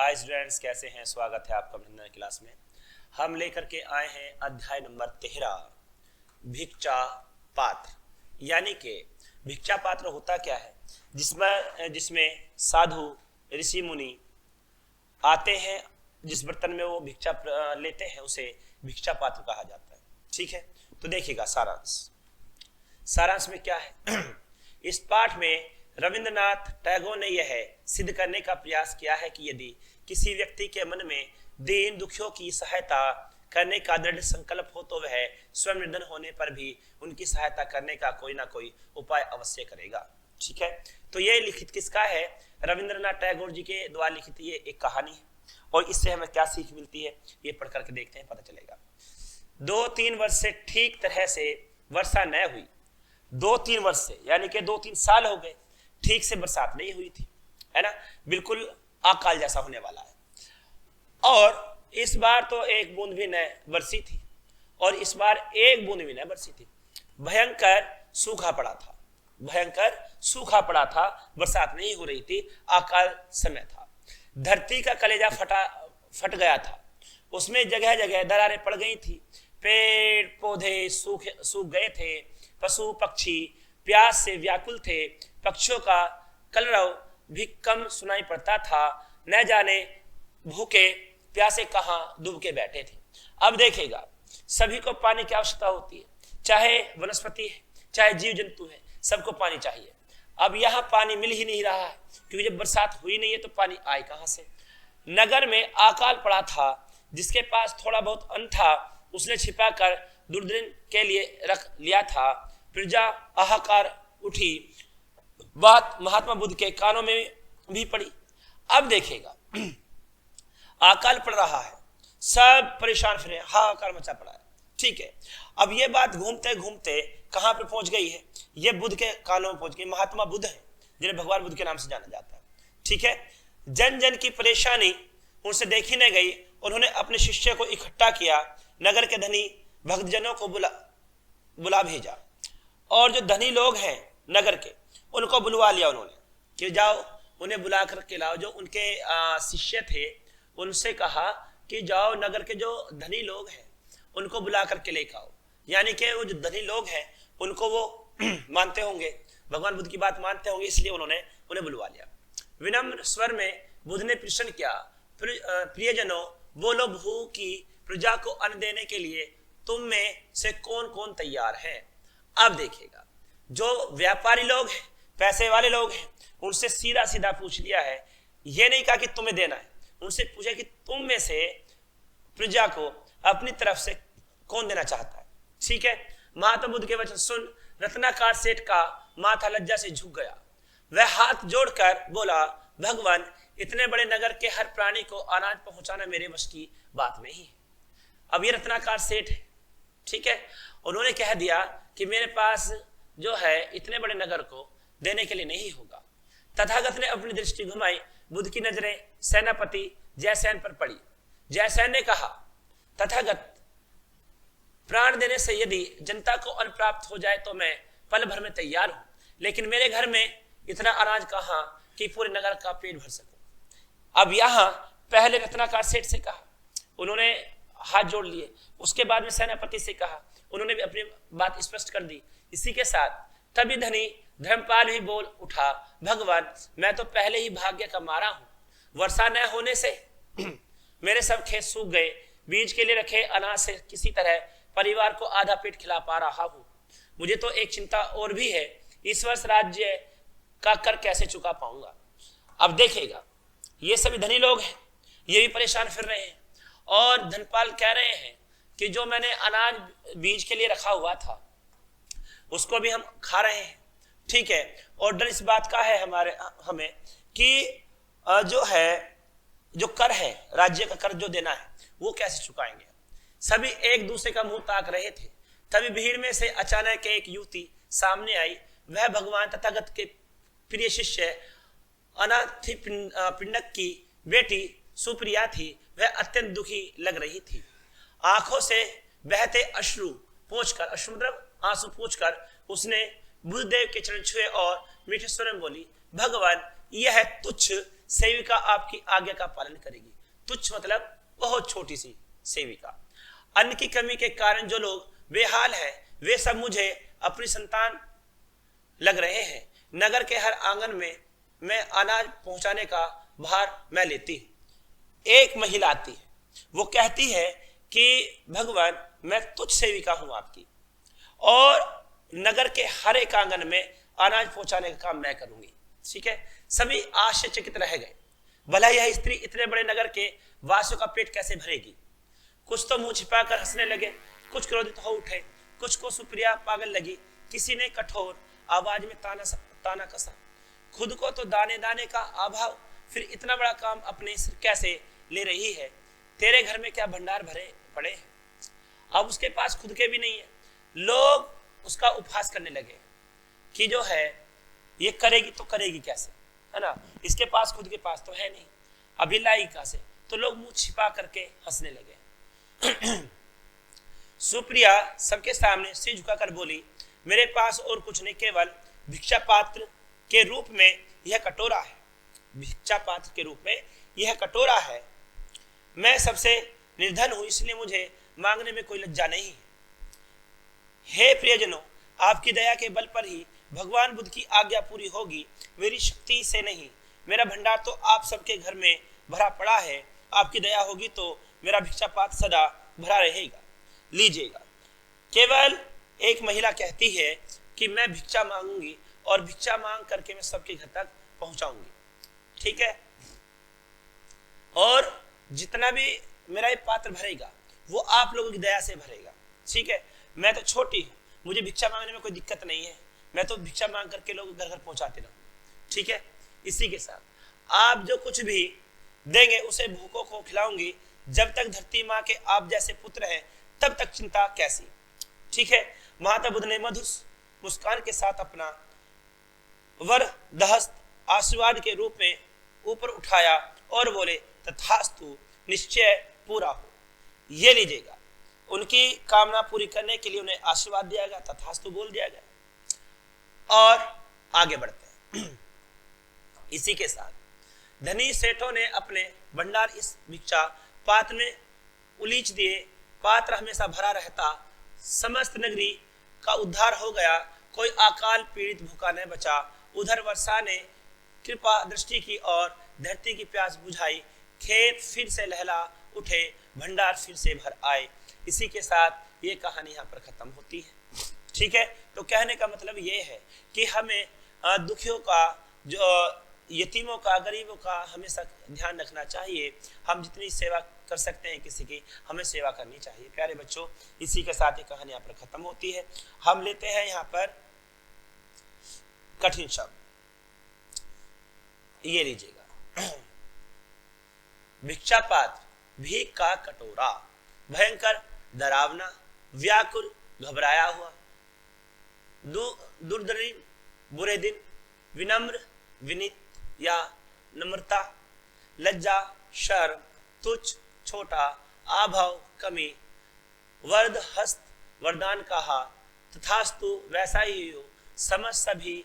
Hi students, कैसे हैं? स्वागत है आपका अभिनंदन क्लास में। हम लेकर के आए हैं अध्याय नंबर 13 भिक्षा पात्र। यानी कि भिक्षा पात्र होता क्या है, जिसमें साधु ऋषि मुनि आते हैं, जिस बर्तन में वो भिक्षा लेते हैं उसे भिक्षा पात्र कहा जाता है। ठीक है, तो देखिएगा सारांश में क्या है। इस पाठ में रविंद्रनाथ टैगोर ने यह सिद्ध करने का प्रयास किया है कि यदि किसी व्यक्ति के मन में दीन दुखियों की सहायता करने का दृढ़ संकल्प हो तो वह स्वयं निर्धन होने पर भी उनकी सहायता करने का कोई ना कोई उपाय अवश्य करेगा। ठीक है, तो ये लिखित किसका है? रविंद्रनाथ टैगोर जी के द्वारा लिखित ये एक कहानी है और इससे हमें क्या सीख मिलती है ये पढ़ करके देखते हैं, पता चलेगा। 2-3 वर्ष से ठीक तरह से वर्षा न हुई। 2-3 वर्ष से यानी कि 2-3 साल हो गए, ठीक से बरसात नहीं हुई थी, है ना। बिल्कुल अकाल जैसा होने वाला है। और इस बार तो एक बूंद भी न बरसी थी और इस बार एक बूंद भी न बरसी थी। भयंकर सूखा पड़ा था, बरसात नहीं हो रही थी, अकाल समय था। धरती का कलेजा फट गया था, उसमें जगह जगह दरारें पड़ गई थी। पेड़ पौधे सूख गए थे, पशु पक्षी प्यास से व्याकुल थे। पक्षियों का कलरव भी कम सुनाई पड़ता था। न जाने भूखे प्यासे कहां डूब के बैठे थे। अब देखिएगा, सभी को पानी की आवश्यकता होती है, चाहे वनस्पति है चाहे जीव जंतु है, सबको पानी चाहिए। अब यहाँ पानी मिल ही नहीं रहा है, क्योंकि जब बरसात हुई नहीं है तो पानी आए कहां से। नगर में अकाल पड़ा था, जिसके पास थोड़ा बहुत अन्न था उसने छिपा कर दुर्दिन के लिए रख लिया था। प्रजा हाहाकार उठी, बात महात्मा बुद्ध के कानों में भी पड़ी। अब देखिएगा, अकाल पड़ रहा है, सब परेशान फिरे, हाहाकार मचा पड़ा है। ठीक है, अब ये बात घूमते घूमते कहां पे पहुंच गई है? ये बुद्ध के कानों में पहुंच गई। महात्मा बुद्ध है, जिन्हें भगवान बुद्ध के नाम से जाना जाता है। ठीक है, जन जन की परेशानी उनसे देखी नहीं गई। उन्होंने अपने शिष्य को इकट्ठा किया, नगर के धनी भक्तजनों को बुला भेजा और जो धनी लोग हैं नगर के उनको बुलवा लिया उन्होंने कि जाओ उन्हें बुला करके लाओ। जो उनके शिष्य थे उनसे कहा कि जाओ नगर के जो धनी लोग हैं उनको बुला करके लेकर आओ। यानी कि वो जो धनी लोग हैं उनको वो मानते होंगे, भगवान बुद्ध की बात मानते होंगे, इसलिए उन्हें बुलवा लिया। विनम्र स्वर में बुद्ध ने प्रश्न किया, प्रियजनों, बोलो भू की प्रजा को अन्न देने के लिए तुम में से कौन कौन तैयार है? अब देखिएगा, जो व्यापारी लोग हैं, पैसे वाले लोग हैं, उनसे सीधा सीधा पूछ लिया है। ये नहीं कहा कि तुम्हें देना है, उनसे पूछा कि तुम में से प्रजा को अपनी तरफ से कौन देना चाहता है। ठीक है, महात्मा बुद्ध के वचन सुन रत्नाकार सेठ का माथा लज्जा से झुक गया। वह हाथ जोड़कर बोला, भगवान, इतने बड़े नगर के हर प्राणी को अनाज पहुंचाना मेरे वश की बात नहीं है। अब ये रत्नाकार सेठ है, ठीक है, उन्होंने कह दिया कि मेरे पास जो है इतने बड़े नगर को देने के लिए नहीं होगा। तथागत ने अपनी दृष्टि घुमाई, बुद्ध की नजरें सेनापति जयसेन पर पड़ी। जयसेन ने कहा, तथागत, प्राण देने से यदि जनता को अन्न प्राप्त हो जाए तो मैं पल भर में तैयार हूं, लेकिन मेरे घर में इतना अनाज कहां कि पूरे नगर का पेट भर सकूं। अब यहां पहले रत्नाकार सेठ से कहा, उन्होंने हाथ जोड़ लिए। उसके बाद में सेनापति से कहा, उन्होंने भी अपनी बात स्पष्ट कर दी। इसी के साथ तभी धनी धर्मपाल भी बोल उठा, भगवान, मैं तो पहले ही भाग्य का मारा हूं। वर्षा न होने से मेरे सब खेत सूख गए। बीज के लिए रखे अनाज से किसी तरह परिवार को आधा पेट खिला पा रहा हूं। मुझे तो एक चिंता और भी है, इस वर्ष राज्य का कर कैसे चुका पाऊंगा। अब देखिएगा, ये सभी धनी लोग हैं, ये भी परेशान फिर रहे हैं और धनपाल कह रहे हैं कि जो मैंने अनाज बीज के लिए रखा हुआ था उसको भी हम खा रहे हैं। ठीक है, और डर इस बात का है हमें कि जो कर है, राज्य का कर जो देना है वो कैसे चुकाएंगे। सभी एक दूसरे का मुंह ताक रहे थे। तभी भीड़ में से अचानक एक युवती सामने आई। वह भगवान तथागत के प्रिय शिष्य अनाथि पिंडक की बेटी सुप्रिया थी। वह अत्यंत दुखी लग रही थी। आंखों से बहते अश्रु मतलब आंसू पोंछकर उसने बुद्धदेव के चरण छुए और मीठे स्वर में बोली, भगवान, यह तुच्छ सेविका आपकी आज्ञा का पालन करेगी। तुच्छ मतलब बहुत छोटी सी सेविका। अन्न की कमी के कारण जो लोग बेहाल है वे सब मुझे अपनी संतान लग रहे हैं। नगर के हर आंगन में मैं अनाज पहुंचाने का भार मैं लेती हूँ। एक महिला आती है, वो कहती है कि भगवान मैं तुच्छ सेविका हूं आपकी, और नगर के हर एक आंगन में अनाज पहुंचाने का काम मैं करूंगी। ठीक है, सभी आश्चर्यचकित रह गए। भला यह स्त्री इतने बड़े नगर के वासियों का पेट कैसे भरेगी। कुछ तो मुंह छिपाकर हंसने लगे, कुछ क्रोधित हो उठे, कुछ को सुप्रिया पागल लगी, किसी ने कठोर आवाज में ताना कसा। खुद को तो दाने दाने का अभाव, फिर इतना बड़ा काम अपने सिर कैसे ले रही है। तेरे घर में क्या भंडार भरे पड़े हैं, अब उसके पास खुद के भी नहीं है। लोग उसका उपहास करने लगे कि जो है ये करेगी तो करेगी कैसे, है ना, इसके पास खुद के पास तो है नहीं, अभी लाई कहां से। तो लोग मुंह छिपा करके हंसने लगे। सुप्रिया सबके सामने सिर झुकाकर बोली, मेरे पास और कुछ नहीं, केवल भिक्षा पात्र के रूप में यह कटोरा है। भिक्षा पात्र के रूप में यह कटोरा है। मैं सबसे निर्धन हूं, इसलिए मुझे मांगने में कोई लज्जा नहीं है। हे प्रियजनों, आपकी दया के बल पर ही भगवान बुद्ध की आज्ञा पूरी होगी, मेरी शक्ति से नहीं। मेरा भंडार तो आप सबके घर में भरा पड़ा है, आपकी दया होगी तो मेरा भिक्षा पात्र सदा भरा रहेगा, लीजिएगा। केवल एक महिला कहती है कि मैं भिक्षा मांगूंगी और भिक्षा मांग करके मैं सबके घर तक पहुंचाऊंगी। ठीक है, और जितना भी मेरा ये पात्र भरेगा वो आप लोगों की दया से भरेगा। ठीक है, मैं तो छोटी हूं, मुझे भिक्षा मांगने में कोई दिक्कत नहीं है, मैं तो भिक्षा मांग करके लोग घर घर पहुंचाते रहूंगा। ठीक है, इसी के साथ आप जो कुछ भी देंगे उसे भूखों को खिलाऊंगी। जब तक धरती माँ के आप जैसे पुत्र हैं तब तक चिंता कैसी। ठीक है, महात्मा बुद्ध ने मधुर मुस्कान के साथ अपना वरदहस्त आशीर्वाद के रूप में ऊपर उठाया और बोले, तथास्तु, निश्चय पूरा हो, ये लीजिएगा। उनकी कामना पूरी करने के लिए उन्हें आशीर्वाद दिया गया, तथास्तु बोल दिया गया। और आगे बढ़ते हैं। इसी के साथ धनी सेठों ने अपने भंडार इस भिक्षा पात्र में उलीच दिए। पात्र हमेशा भरा रहता, समस्त नगरी का उद्धार हो गया, कोई अकाल पीड़ित भूखा न बचा। उधर वर्षा ने कृपा दृष्टि की और धरती की प्यास बुझाई। खेत फिर से लहला उठे, भंडार फिर से भर आए। इसी के साथ ये कहानी यहाँ पर खत्म होती है। ठीक है, तो कहने का मतलब ये है कि हमें दुखियों का, जो यतीमों का, गरीबों का हमेशा ध्यान रखना चाहिए। हम जितनी सेवा कर सकते हैं किसी की, हमें सेवा करनी चाहिए। प्यारे बच्चों, इसी के साथ ये कहानी यहाँ पर खत्म होती है। हम लेते हैं यहाँ पर कठिन शब्द, ये लीजिएगा। भिक्षा पात्र, भीख का कटोरा, भयंकर, डरावना, व्याकुल, घबराया हुआ, दुर्दरीन, बुरे दिन, विनम्र, विनीत या नम्रता, लज्जा, शर्म, तुच्छ, छोटा, आभव, कमी, वर्द हस्त, वरदान कहा, तथास्तु, वैसा ही हो, समझ सभी।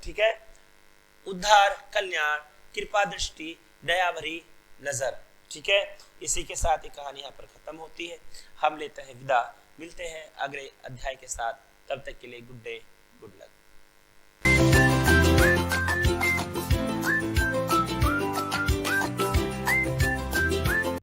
ठीक है, उद्धार, कल्याण, कृपा दृष्टि, दया भरी नजर। ठीक है, इसी के साथ ये कहानी यहाँ पर खत्म होती है। हम लेते हैं विदा, मिलते हैं अगले अध्याय के साथ। तब तक के लिए गुड डे।